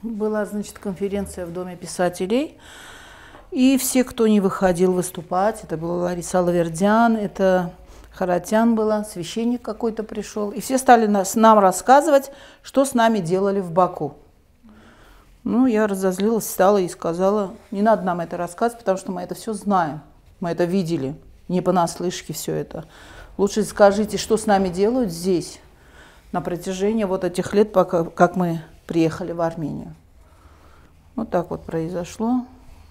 Была, значит, конференция в Доме писателей, и все, кто не выходил выступать, это была Лариса Алавердян, это Харатян была, священник какой-то пришел, и все стали нам рассказывать, что с нами делали в Баку. Ну, я разозлилась, встала и сказала, не надо нам это рассказывать, потому что мы это все знаем, мы это видели, не понаслышке все это. Лучше скажите, что с нами делают здесь на протяжении вот этих лет, пока, как мы приехали в Армению. Вот так вот произошло.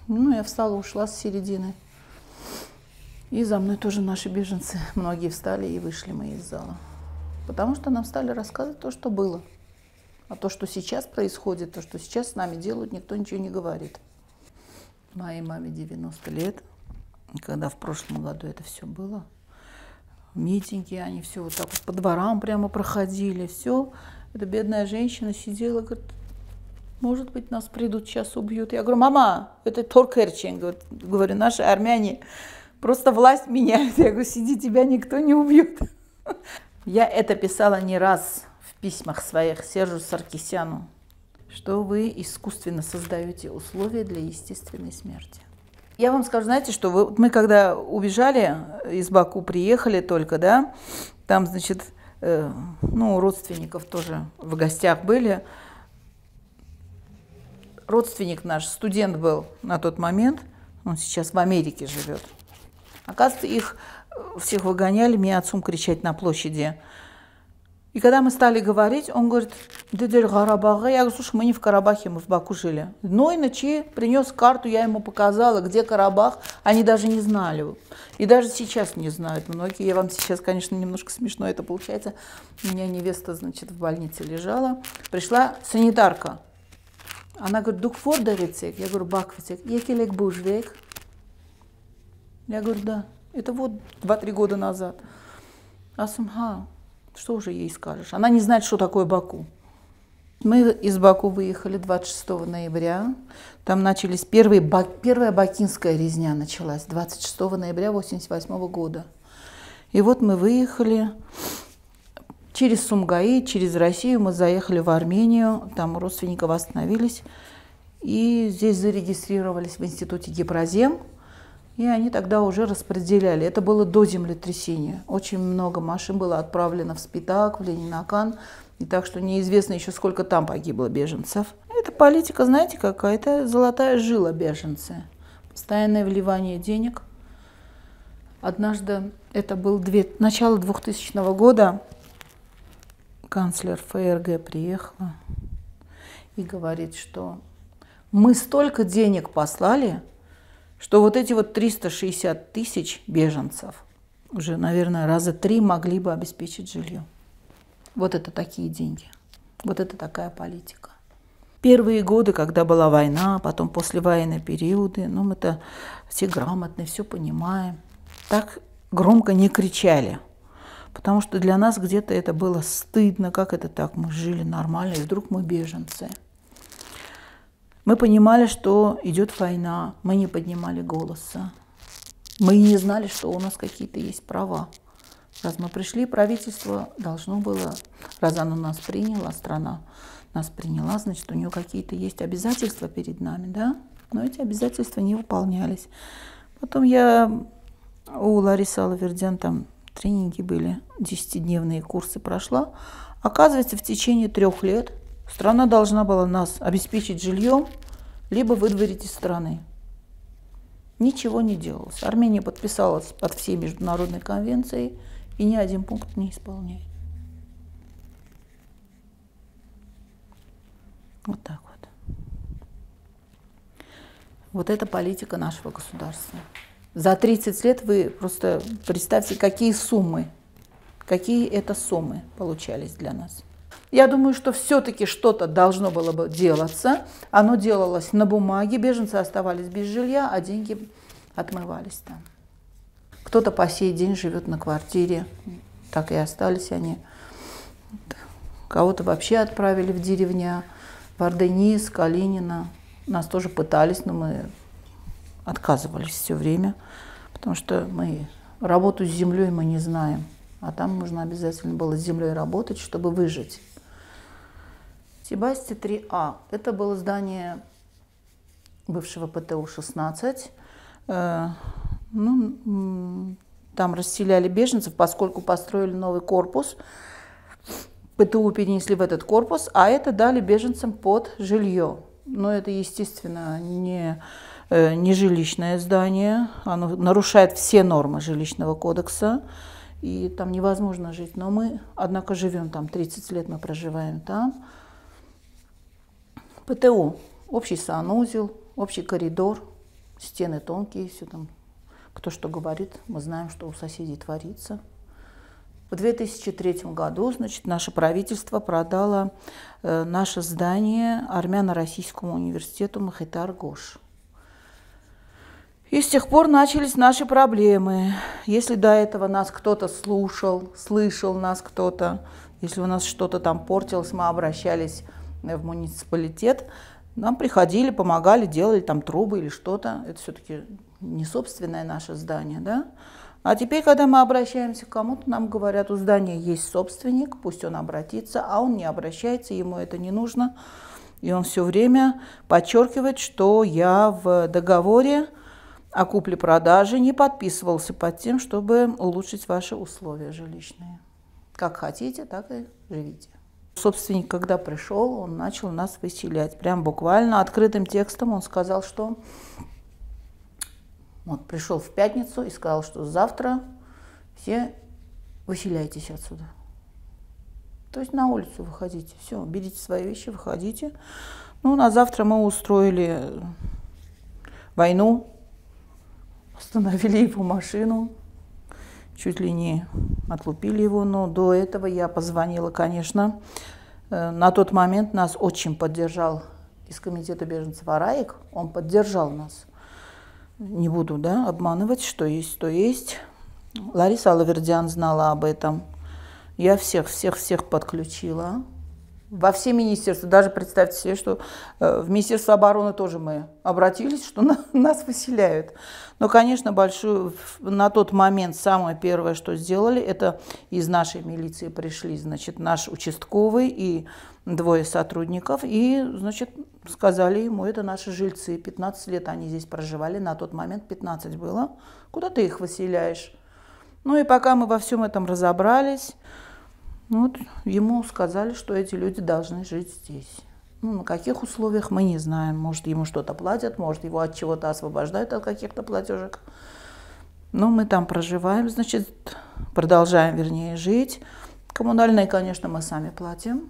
Ну, я встала, ушла с середины. И за мной тоже наши беженцы. Многие встали и вышли мы из зала. Потому что нам стали рассказывать то, что было. А то, что сейчас происходит, то, что сейчас с нами делают, никто ничего не говорит. Моей маме 90 лет. И когда в прошлом году это все было, митинги, они все вот так вот по дворам прямо проходили, все. Эта бедная женщина сидела, говорит, может быть, нас придут, сейчас убьют. Я говорю, мама, это Торкерчен, говорю, наши армяне, просто власть меняет. Я говорю, сиди, тебя никто не убьет. Я это писала не раз в письмах своих Сержу Саркисяну, что вы искусственно создаете условия для естественной смерти. Я вам скажу, знаете, что мы когда убежали из Баку, приехали только, да, там, значит, ну, родственников тоже в гостях были. Родственник наш, студент был на тот момент, он сейчас в Америке живет. Оказывается, их всех выгоняли, мне отцом кричать на площади. И когда мы стали говорить, он говорит, Дедель Карабага. Я говорю, слушай, мы не в Карабахе, мы в Баку жили. Но и ночи принес карту, я ему показала, где Карабах. Они даже не знали. И даже сейчас не знают многие. Я вам сейчас, конечно, немножко смешно это получается. У меня невеста, значит, в больнице лежала. Пришла санитарка. Она говорит, дукфор дарицек. Я говорю, баквицек. Екелек бужвек. Я говорю, да. Это вот 2-3 года назад. Асумха. Что уже ей скажешь? Она не знает, что такое Баку. Мы из Баку выехали 26 ноября. Там начались первая бакинская резня началась 26 ноября 1988 года. И вот мы выехали через Сумгаи, через Россию. Мы заехали в Армению. Там у родственников остановились. И здесь зарегистрировались в институте Гепрозем. И они тогда уже распределяли. Это было до землетрясения. Очень много машин было отправлено в Спитак, в Ленинакан. И так что неизвестно еще, сколько там погибло беженцев. Это политика, знаете, какая-то золотая жила беженцы. Постоянное вливание денег. Однажды, это был начало 2000 года, канцлер ФРГ приехала и говорит, что мы столько денег послали, что вот эти вот 360 тысяч беженцев уже, наверное, раза 3 могли бы обеспечить жилье. Вот это такие деньги. Вот это такая политика. Первые годы, когда была война, потом послевоенные периоды, ну, мы-то все грамотные, все понимаем. Так громко не кричали, потому что для нас где-то это было стыдно. Как это так? Мы жили нормально, и вдруг мы беженцы. Мы понимали, что идет война, мы не поднимали голоса. Мы не знали, что у нас какие-то есть права. Раз мы пришли, правительство должно было, раз оно нас приняло, страна нас приняла, значит, у нее какие-то есть обязательства перед нами, да? Но эти обязательства не выполнялись. Потом у Ларисы Алавердян там тренинги были, 10-дневные курсы прошла. Оказывается, в течение 3 лет страна должна была нас обеспечить жильем, либо выдворить из страны. Ничего не делалось. Армения подписалась под все международные конвенции и ни один пункт не исполняет. Вот так вот. Вот это политика нашего государства. За 30 лет вы просто представьте, какие это суммы получались для нас. Я думаю, что все-таки что-то должно было бы делаться. Оно делалось на бумаге, беженцы оставались без жилья, а деньги отмывались там. Кто-то по сей день живет на квартире, так и остались они. Кого-то вообще отправили в деревня, в Арденис, Калинина. Нас тоже пытались, но мы отказывались все время, потому что мы работу с землей мы не знаем. А там нужно обязательно было с землей работать, чтобы выжить. Себасти 3А. Это было здание бывшего ПТУ-16. Там расселяли беженцев, поскольку построили новый корпус. ПТУ перенесли в этот корпус, а это дали беженцам под жилье. Но это, естественно, не жилищное здание. Оно нарушает все нормы жилищного кодекса. И там невозможно жить. Но мы, однако, живем там. 30 лет мы проживаем там. ПТУ. Общий санузел, общий коридор, стены тонкие, все там. Кто что говорит, мы знаем, что у соседей творится. В 2003 году, значит, наше правительство продало наше здание Армяно-Российскому университету Махитар-Гош. И с тех пор начались наши проблемы. Если до этого нас кто-то слышал нас кто-то, если у нас что-то там портилось, мы обращались в муниципалитет, нам приходили, помогали, делали там трубы или что-то. Это все-таки не собственное наше здание, да? А теперь, когда мы обращаемся к кому-то, нам говорят, у здания есть собственник, пусть он обратится, а он не обращается, ему это не нужно. И он все время подчеркивает, что я в договоре о купле-продаже не подписывался под тем, чтобы улучшить ваши условия жилищные. Как хотите, так и живите. Собственник, когда пришел, он начал нас выселять. Прям буквально открытым текстом он сказал, что... Вот пришел в пятницу и сказал, что завтра все выселяйтесь отсюда. То есть на улицу выходите. Все, берите свои вещи, выходите. Ну, на завтра мы устроили войну, остановили его машину, чуть ли не отлупили его. Но до этого я позвонила, конечно. На тот момент нас очень поддержал из комитета беженцев Араик. Он поддержал нас. Не буду, да, обманывать, что есть, то есть. Лариса Алавердян знала об этом. Я всех подключила. Во все министерства. Даже представьте себе, что в Министерство обороны тоже мы обратились, что нас выселяют. Но, конечно, на тот момент самое первое, что сделали, это из нашей милиции пришли, значит, наш участковый и 2 сотрудников. И, значит, сказали ему, это наши жильцы. 15 лет они здесь проживали, на тот момент 15 было. Куда ты их выселяешь? Ну и пока мы во всем этом разобрались, вот, ему сказали, что эти люди должны жить здесь. Ну, на каких условиях, мы не знаем. Может, ему что-то платят, может, его от чего-то освобождают от каких-то платежек. Но мы там проживаем, значит, продолжаем, вернее, жить. Коммунальные, конечно, мы сами платим.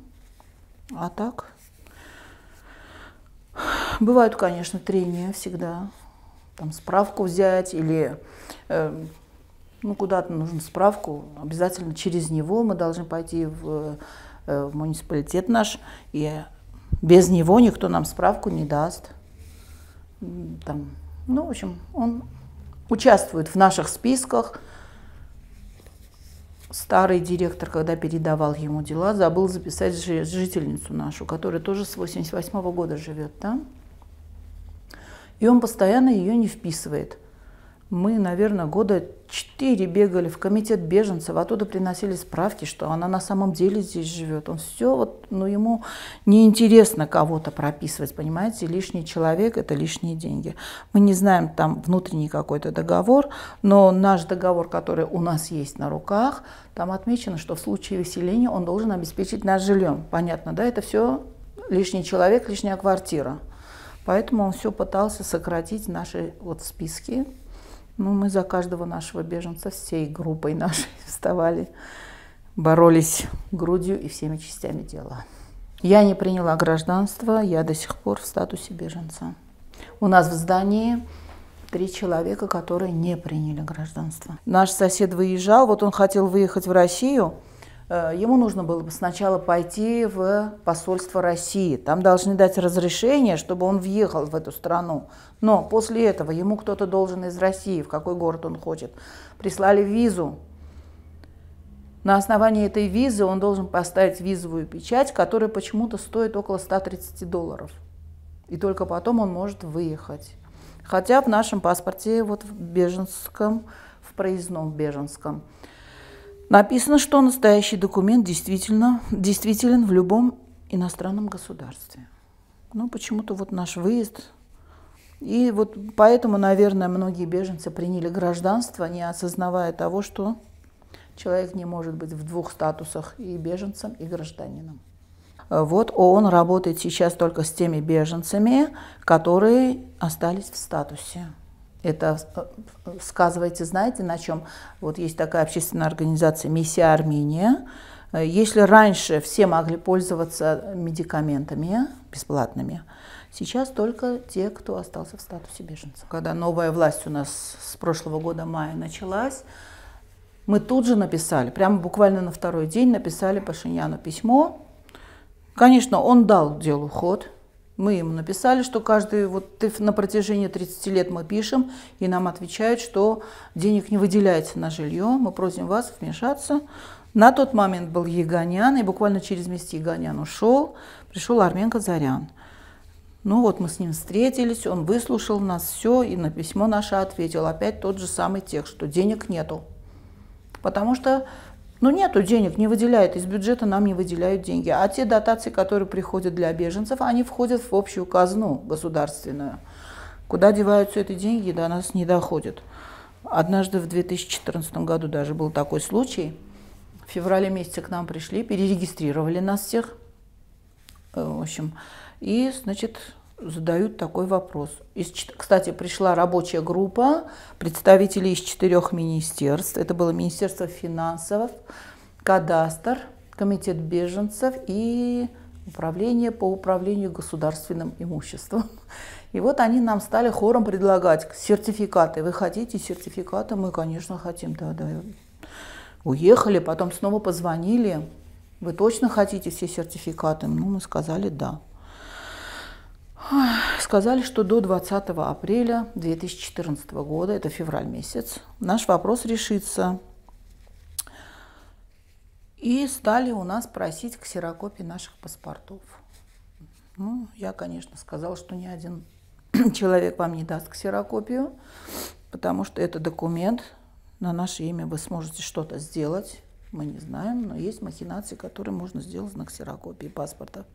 А так... Бывают, конечно, трения всегда. Там справку взять или... куда-то нужно справку, обязательно через него мы должны пойти в муниципалитет наш, и без него никто нам справку не даст. Там, в общем, он участвует в наших списках. Старый директор, когда передавал ему дела, забыл записать жительницу нашу, которая тоже с 1988 года живет там. И он постоянно ее не вписывает. Мы, наверное, года 4 бегали в комитет беженцев, оттуда приносили справки, что она на самом деле здесь живет. Он все, ему неинтересно кого-то прописывать, понимаете, лишний человек – это лишние деньги. Мы не знаем, там внутренний какой-то договор, но наш договор, который у нас есть на руках, там отмечено, что в случае выселения он должен обеспечить нас жильем. Понятно, да, это все лишний человек, лишняя квартира. Поэтому он все пытался сократить наши списки. Мы за каждого нашего беженца всей группой нашей вставали, боролись грудью и всеми частями тела. Я не приняла гражданство, я до сих пор в статусе беженца. У нас в здании 3 человека, которые не приняли гражданство. Наш сосед выезжал, он хотел выехать в Россию. Ему нужно было бы сначала пойти в посольство России. Там должны дать разрешение, чтобы он въехал в эту страну. Но после этого ему кто-то должен из России, в какой город он хочет, прислали визу. На основании этой визы он должен поставить визовую печать, которая почему-то стоит около $130. И только потом он может выехать. Хотя в нашем паспорте, в беженском, в проездном написано, что настоящий документ действителен в любом иностранном государстве. Ну, почему-то вот наш выезд. И вот поэтому, наверное, многие беженцы приняли гражданство, не осознавая того, что человек не может быть в двух статусах: и беженцем, и гражданином. Вот ООН работает сейчас только с теми беженцами, которые остались в статусе. Это сказывается, знаете, на чем? Вот есть такая общественная организация «Миссия Армения». Если раньше все могли пользоваться медикаментами бесплатными, сейчас только те, кто остался в статусе беженца. Когда новая власть у нас с прошлого года мая началась, мы тут же написали, прямо буквально на второй день написали Пашиняну письмо. Конечно, он дал делу ход. Мы ему написали, что на протяжении 30 лет мы пишем, и нам отвечают, что денег не выделяется на жилье. Мы просим вас вмешаться. На тот момент был Еганян, и буквально через месяц Еганян ушел. Пришел Армен Казарян. Ну вот мы с ним встретились, он выслушал нас все, и на письмо наше ответил. Опять тот же самый текст, что денег нету. Потому что нету денег, не выделяют, из бюджета нам не выделяют деньги. А те дотации, которые приходят для беженцев, они входят в общую казну государственную. Куда деваются эти деньги, до нас не доходят. Однажды в 2014 году даже был такой случай. В феврале месяце к нам пришли, перерегистрировали нас всех. В общем, и, значит, задают такой вопрос. Кстати, пришла рабочая группа представителей из 4 министерств. Это было Министерство финансов, Кадастр, Комитет беженцев и Управление по управлению государственным имуществом. И вот они нам стали хором предлагать сертификаты. Вы хотите сертификаты? Мы, конечно, хотим. Да. Уехали, потом снова позвонили. Вы точно хотите все сертификаты? Мы сказали да. Сказали, что до 20 апреля 2014 года, это февраль месяц, наш вопрос решится. И стали у нас просить ксерокопии наших паспортов. Я, конечно, сказала, что ни один человек вам не даст ксерокопию, потому что это документ, на наше имя вы сможете что-то сделать, мы не знаем, но есть махинации, которые можно сделать на ксерокопии паспорта.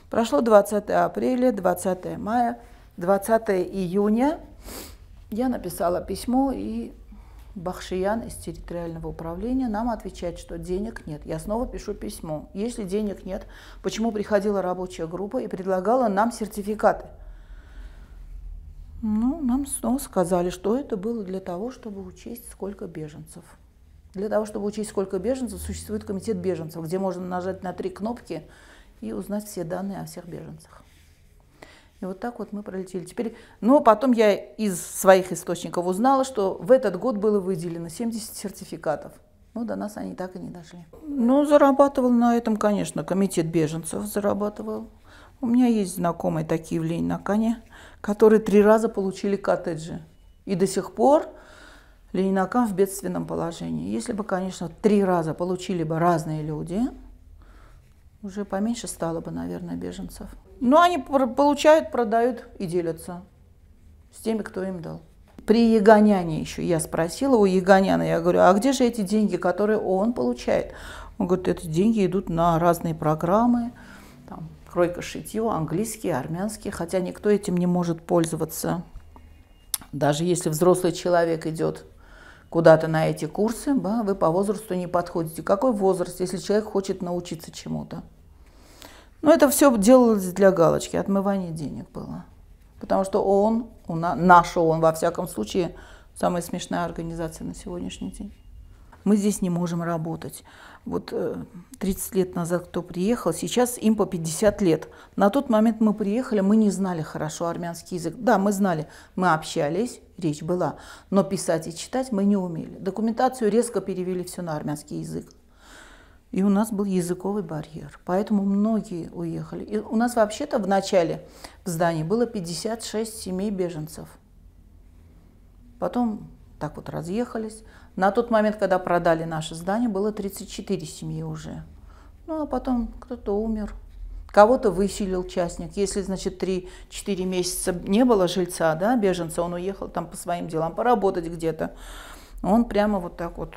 Прошло 20 апреля, 20 мая, 20 июня. Я написала письмо, и Бахшиян из территориального управления нам отвечает, что денег нет. Я снова пишу письмо. Если денег нет, почему приходила рабочая группа и предлагала нам сертификаты? Нам снова сказали, что это было для того, чтобы учесть, сколько беженцев. Для того, чтобы учесть, сколько беженцев, существует комитет беженцев, где можно нажать на 3 кнопки и узнать все данные о всех беженцах. И вот так вот мы пролетели. Теперь, потом я из своих источников узнала, что в этот год было выделено 70 сертификатов. До нас они так и не дошли. Зарабатывал на этом, конечно, комитет беженцев зарабатывал. У меня есть знакомые такие в Ленинакане, которые 3 раза получили коттеджи. И до сих пор Ленинакан в бедственном положении. Если бы, конечно, 3 раза получили бы разные люди, уже поменьше стало бы, наверное, беженцев. Они получают, продают и делятся с теми, кто им дал. При Еганяне еще я спросила у Еганяна, я говорю, а где же эти деньги, которые он получает? Он говорит, эти деньги идут на разные программы, кройка, шитье, английский, армянский, хотя никто этим не может пользоваться. Даже если взрослый человек идет куда-то на эти курсы, вы по возрасту не подходите. Какой возраст, если человек хочет научиться чему-то? Это все делалось для галочки, отмывание денег было. Потому что ООН, наш ООН, во всяком случае, самая смешная организация на сегодняшний день. Мы здесь не можем работать. 30 лет назад кто приехал, сейчас им по 50 лет. На тот момент мы приехали, мы не знали хорошо армянский язык. Да, мы знали, мы общались, речь была, но писать и читать мы не умели. Документацию резко перевели все на армянский язык. И у нас был языковый барьер, поэтому многие уехали. И у нас вообще-то в начале в здании было 56 семей беженцев. Потом так вот разъехались. На тот момент, когда продали наше здание, было 34 семьи уже. А потом кто-то умер, кого-то выселил частник. Если, значит, 3-4 месяца не было жильца, беженца, он уехал там по своим делам, поработать где-то. Он прямо вот так вот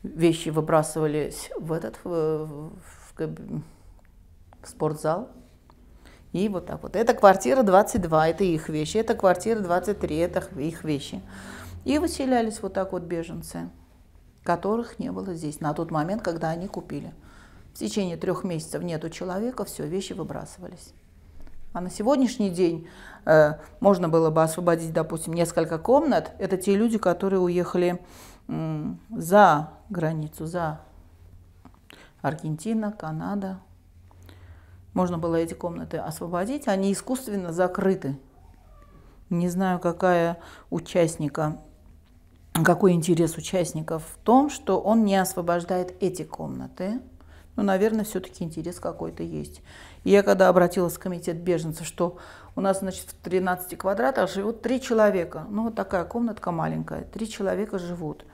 вещи выбрасывались в спортзал. И вот так вот. Это квартира 22, это их вещи. Это квартира 23, это их вещи. И выселялись вот так вот беженцы, которых не было здесь на тот момент, когда они купили. В течение 3 месяцев нету человека, все, вещи выбрасывались. А на сегодняшний день можно было бы освободить, допустим, несколько комнат. Это те люди, которые уехали за границу, за Аргентина, Канада. Можно было эти комнаты освободить, они искусственно закрыты. Не знаю, какой интерес участников в том, что он не освобождает эти комнаты. Ну, наверное, все-таки интерес какой-то есть. И я когда обратилась в комитет беженцев, что у нас, значит, в 13 квадратах живут 3 человека. Ну, вот такая комнатка маленькая, 3 человека живут.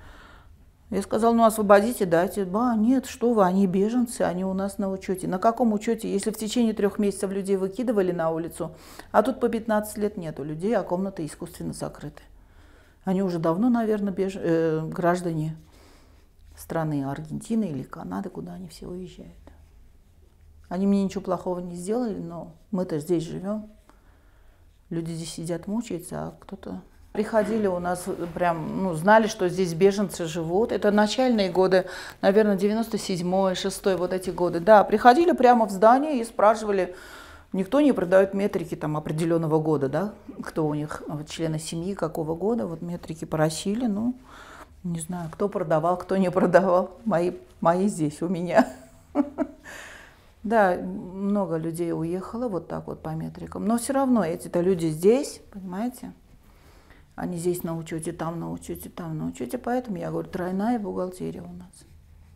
Я сказала, ну, освободите, дайте. Нет, что вы, они беженцы, они у нас на учете. На каком учете, если в течение 3 месяцев людей выкидывали на улицу, а тут по 15 лет нету людей, а комнаты искусственно закрыты. Они уже давно, наверное, граждане страны Аргентины или Канады, куда они все уезжают. Они мне ничего плохого не сделали, но мы-то здесь живем. Люди здесь сидят, мучаются, а кто-то... Приходили у нас, прям, ну, знали, что здесь беженцы живут. Это начальные годы, наверное, 97-й, 6-й, вот эти годы. Да, приходили прямо в здание и спрашивали, никто не продает метрики там определенного года, да, кто у них, вот, члены семьи, какого года, вот метрики просили, ну, не знаю, кто продавал, кто не продавал, мои здесь у меня. Да, много людей уехало вот так вот по метрикам, но все равно эти-то люди здесь, понимаете? Они здесь на учете, там на учете, там на учете. Поэтому я говорю, тройная бухгалтерия у нас.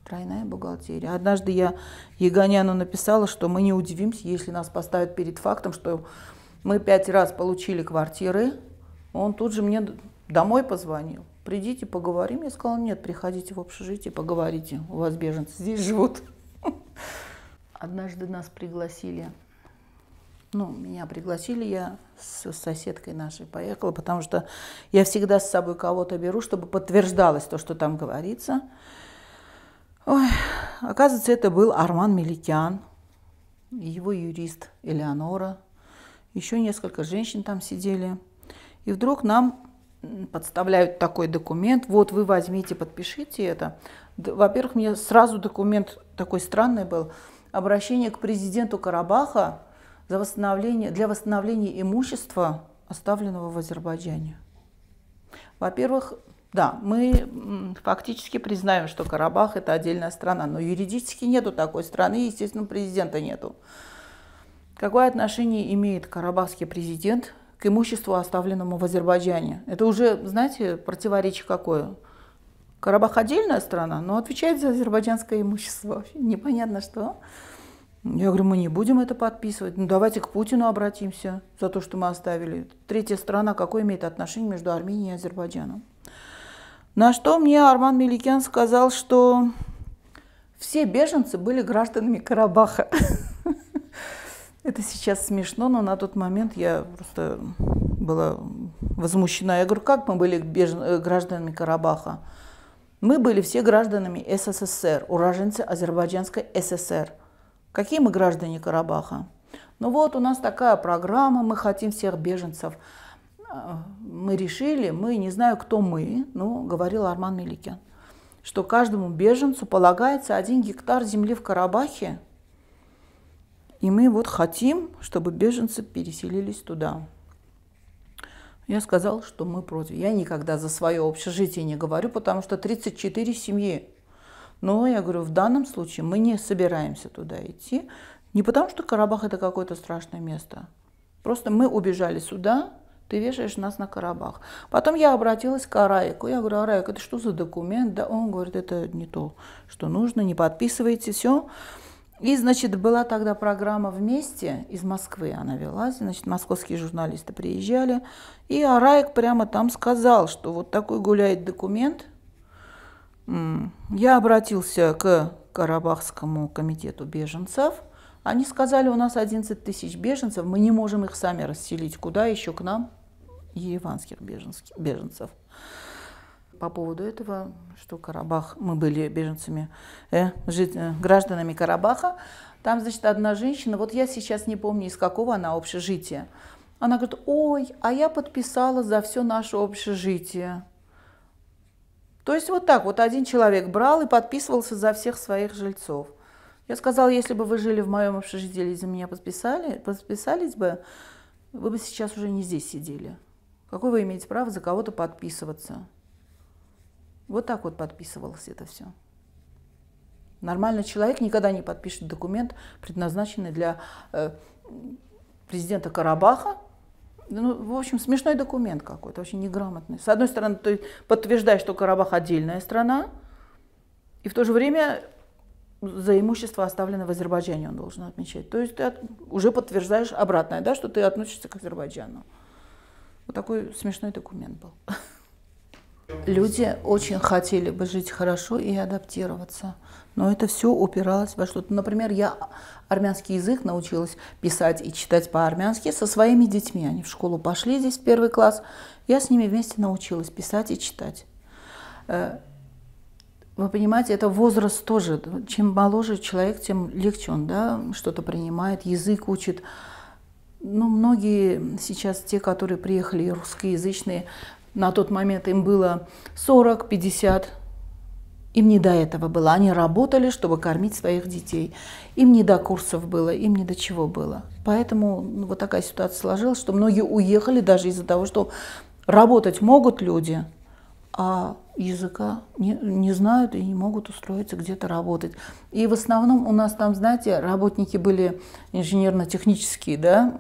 Тройная бухгалтерия. Однажды я Егоняну написала, что мы не удивимся, если нас поставят перед фактом, что мы 5 раз получили квартиры. Он тут же мне домой позвонил. Придите, поговорим. Я сказала, нет, приходите в общежитие, поговорите. У вас беженцы здесь живут. Однажды нас пригласили. Ну, меня пригласили, я с соседкой нашей поехала, потому что я всегда с собой кого-то беру, чтобы подтверждалось то, что там говорится. Ой, оказывается, это был Арман Меликян, его юрист Элеонора, еще несколько женщин там сидели. И вдруг нам подставляют такой документ, вот вы возьмите, подпишите это. Во-первых, мне сразу документ такой странный был, обращение к президенту Карабаха, для восстановления имущества, оставленного в Азербайджане. Во-первых, да, мы фактически признаем, что Карабах – это отдельная страна, но юридически нету такой страны, естественно, президента нету. Какое отношение имеет карабахский президент к имуществу, оставленному в Азербайджане? Это уже, знаете, противоречие какое? Карабах – отдельная страна, но отвечает за азербайджанское имущество. Вообще непонятно что. Я говорю, мы не будем это подписывать. Ну, давайте к Путину обратимся за то, что мы оставили. 3-я страна, какое имеет отношение между Арменией и Азербайджаном? На что мне Арман Меликян сказал, что все беженцы были гражданами Карабаха. Это сейчас смешно, но на тот момент я просто была возмущена. Я говорю, как мы были гражданами Карабаха? Мы были все гражданами СССР, уроженцы Азербайджанской ССР. Какие мы граждане Карабаха? Ну вот у нас такая программа, мы хотим всех беженцев. Мы решили, мы, не знаю, кто мы, но говорил Арман Меликян, что каждому беженцу полагается 1 гектар земли в Карабахе, и мы вот хотим, чтобы беженцы переселились туда. Я сказала, что мы против. Я никогда за свое общежитие не говорю, потому что 34 семьи. Но я говорю, в данном случае мы не собираемся туда идти. Не потому, что Карабах – это какое-то страшное место. Просто мы убежали сюда, ты вешаешь нас на Карабах. Потом я обратилась к Араику. Я говорю, Араик, это что за документ? Да, он говорит, это не то, что нужно, не подписывайте, все. И, значит, была тогда программа «Вместе» из Москвы, она велась. Значит, московские журналисты приезжали. И Араик прямо там сказал, что вот такой гуляет документ. Я обратился к Карабахскому комитету беженцев. Они сказали, у нас 11 тысяч беженцев, мы не можем их сами расселить. Куда еще к нам, ереванских беженцев? по поводу этого, что Карабах, мы были беженцами, гражданами Карабаха. Там, значит, одна женщина, вот я сейчас не помню, из какого она общежития. Она говорит: ой, а я подписала за все наше общежитие. То есть вот так вот один человек брал и подписывался за всех своих жильцов. Я сказала: если бы вы жили в моем общежитии или за меня подписались бы, вы бы сейчас уже не здесь сидели. Какое вы имеете право за кого-то подписываться? Вот так вот подписывалось это все. Нормальный человек никогда не подпишет документ, предназначенный для президента Карабаха. Ну, в общем, смешной документ какой-то, очень неграмотный. С одной стороны, ты подтверждаешь, что Карабах отдельная страна, и в то же время за имущество, оставленное в Азербайджане, он должен отмечать. То есть ты уже подтверждаешь обратное, да, что ты относишься к Азербайджану. Вот такой смешной документ был. Люди очень хотели бы жить хорошо и адаптироваться, но это все упиралось во что-то. Например, я армянский язык научилась писать и читать по-армянски со своими детьми. Они в школу пошли здесь в 1 класс, я с ними вместе научилась писать и читать. Вы понимаете, это возраст тоже. Чем моложе человек, тем легче он, да, что-то принимает, язык учит. Ну, многие сейчас, те, которые приехали русскоязычные, на тот момент им было 40-50, им не до этого было. Они работали, чтобы кормить своих детей. Им не до курсов было, им не до чего было. Поэтому вот такая ситуация сложилась, что многие уехали даже из-за того, что работать могут люди, а языка не знают и не могут устроиться где-то работать. И в основном у нас там, знаете, работники были инженерно-технические, да,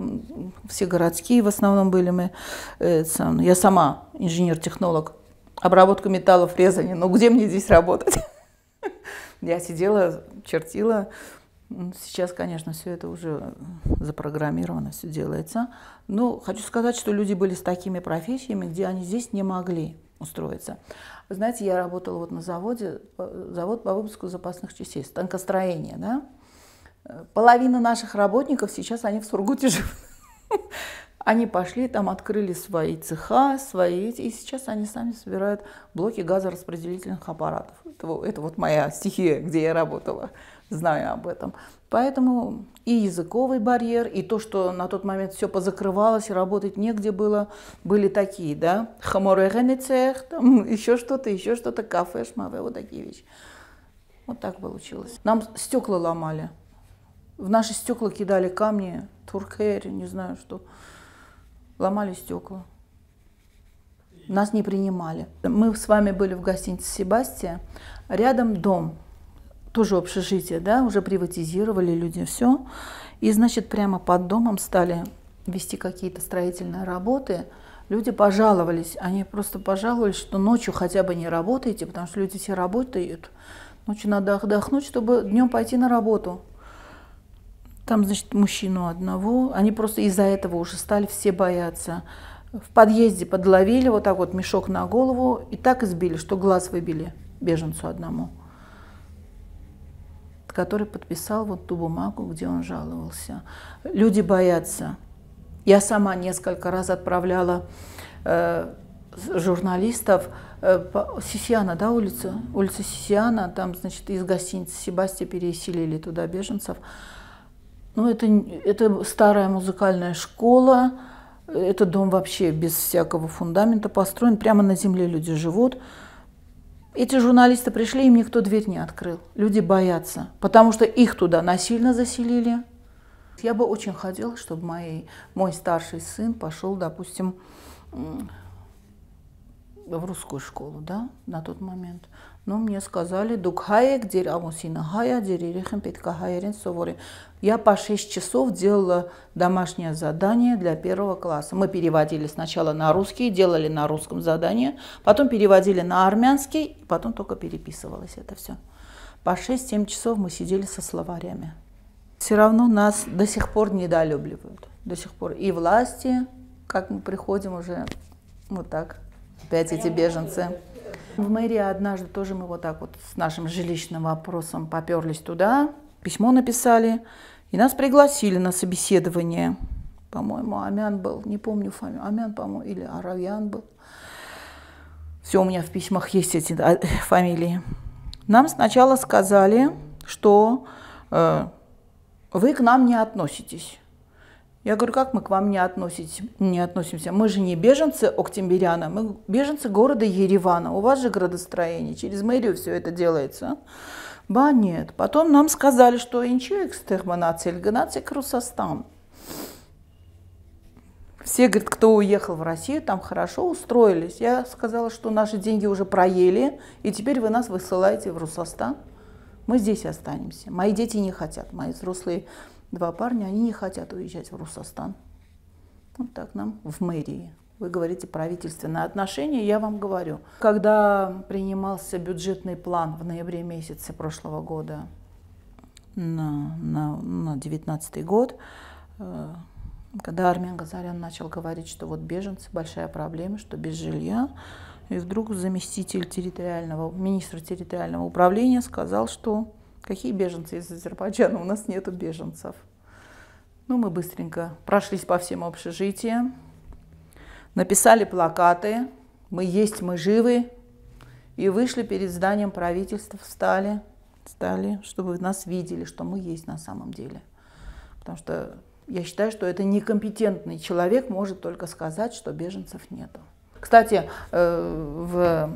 все городские в основном были мы. Я сама инженер-технолог, обработка металлов, резание, но где мне здесь работать? Я сидела, чертила. Сейчас, конечно, все это уже запрограммировано, все делается. Но хочу сказать, что люди были с такими профессиями, где они здесь не могли устроиться. Вы знаете, я работала вот на заводе, завод по выпуску запасных частей, станкостроение, да? Половина наших работников сейчас, они в Сургуте живут. Они пошли, там открыли свои цеха, и сейчас они сами собирают блоки газораспределительных аппаратов. Это вот моя стихия, где я работала, знаю об этом. Поэтому и языковый барьер, и то, что на тот момент все позакрывалось, работать негде было, были такие, да, хаморегены цех, там еще что-то, кафе, шмаве, вот такие вещи. Вот так получилось. Нам стекла ломали, в наши стекла кидали камни, туркери, не знаю что, ломали стекла. Нас не принимали. Мы с вами были в гостинице «Себастья», рядом дом. Тоже общежитие, да, уже приватизировали люди, все. И, значит, прямо под домом стали вести какие-то строительные работы. Люди пожаловались, они просто пожаловались, что ночью хотя бы не работаете, потому что люди все работают. Ночью надо отдохнуть, чтобы днем пойти на работу. Там, значит, мужчину одного, они просто из-за этого уже стали все бояться. В подъезде подловили, вот так вот мешок на голову, и так избили, что глаз выбили беженцу одному, который подписал вот ту бумагу, где он жаловался. Люди боятся. Я сама несколько раз отправляла журналистов Сисьяна, да, улица Сисьяна, там, значит, из гостиницы «Себастья» переселили туда беженцев. Ну, это старая музыкальная школа, это дом вообще без всякого фундамента построен, прямо на земле люди живут. Эти журналисты пришли, им никто дверь не открыл. Люди боятся, потому что их туда насильно заселили. Я бы очень хотела, чтобы мой старший сын пошел, допустим, в русскую школу, да, на тот момент. Но мне сказали, я по 6 часов делала домашнее задание для 1 класса. Мы переводили сначала на русский, делали на русском задание, потом переводили на армянский, потом только переписывалось это все. По 6-7 часов мы сидели со словарями. Все равно нас до сих пор недолюбливают. До сих пор. И власти, как мы приходим уже вот так, опять эти беженцы. В мэрии однажды тоже мы вот так вот с нашим жилищным вопросом поперлись туда, письмо написали, и нас пригласили на собеседование. По-моему, Амян был, не помню фамилию, Амян, по-моему, или Аравьян был. Все, у меня в письмах есть эти фамилии. Нам сначала сказали, что вы к нам не относитесь. Я говорю, как мы к вам не относимся? Мы же не беженцы Октябряна, мы беженцы города Еревана. У вас же градостроение, через мэрию все это делается. Ба, нет. Потом нам сказали, что инчу экстерминация, Русастан. Русостан. Все, говорят, кто уехал в Россию, там хорошо устроились. Я сказала, что наши деньги уже проели, и теперь вы нас высылаете в Русостан. Мы здесь останемся. Мои дети не хотят, мои взрослые 2 парня, они не хотят уезжать в Русостан. Вот так нам в мэрии. Вы говорите правительственные отношения, я вам говорю. Когда принимался бюджетный план в ноябре месяце прошлого года на 2019 год, когда Армен Газарян начал говорить, что вот беженцы большая проблема, что без жилья, и вдруг заместитель министра территориального управления сказал, что какие беженцы из Азербайджана, у нас нету беженцев. Ну, мы быстренько прошлись по всем общежитиям, написали плакаты «Мы есть, мы живы», и вышли перед зданием правительства, встали, чтобы нас видели, что мы есть на самом деле. Потому что я считаю, что это некомпетентный человек может только сказать, что беженцев нету. Кстати, в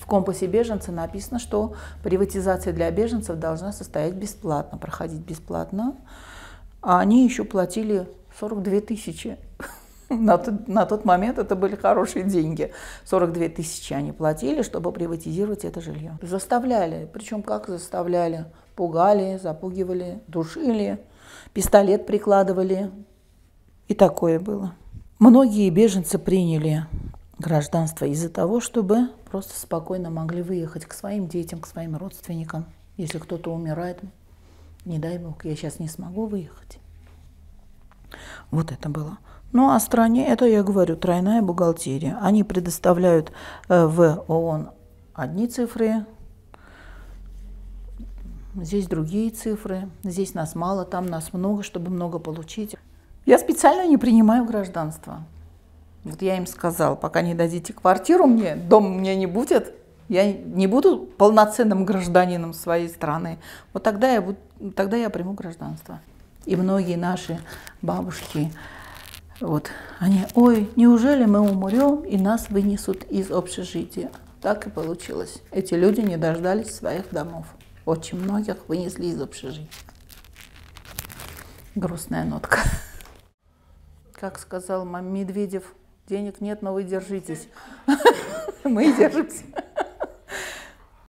компасе беженца написано, что приватизация для беженцев должна состоять бесплатно, проходить бесплатно. А они еще платили 42 тысячи. На тот момент это были хорошие деньги. 42 тысячи они платили, чтобы приватизировать это жилье. Заставляли. Причем как заставляли? Пугали, запугивали, душили, пистолет прикладывали. И такое было. Многие беженцы приняли гражданство из-за того, чтобы просто спокойно могли выехать к своим детям, к своим родственникам. Если кто-то умирает, не дай бог, я сейчас не смогу выехать. Вот это было. Ну, а стране, это я говорю, тройная бухгалтерия. Они предоставляют в ООН одни цифры, здесь другие цифры, здесь нас мало, там нас много, чтобы много получить. Я специально не принимаю гражданство. Вот я им сказала, пока не дадите квартиру мне, дом у меня не будет, я не буду полноценным гражданином своей страны. Вот тогда я приму гражданство. И многие наши бабушки, вот, они, ой, неужели мы умрем и нас вынесут из общежития? Так и получилось. Эти люди не дождались своих домов. Очень многих вынесли из общежития. Грустная нотка. Как сказал Медведев, денег нет, но вы держитесь. Мы держимся.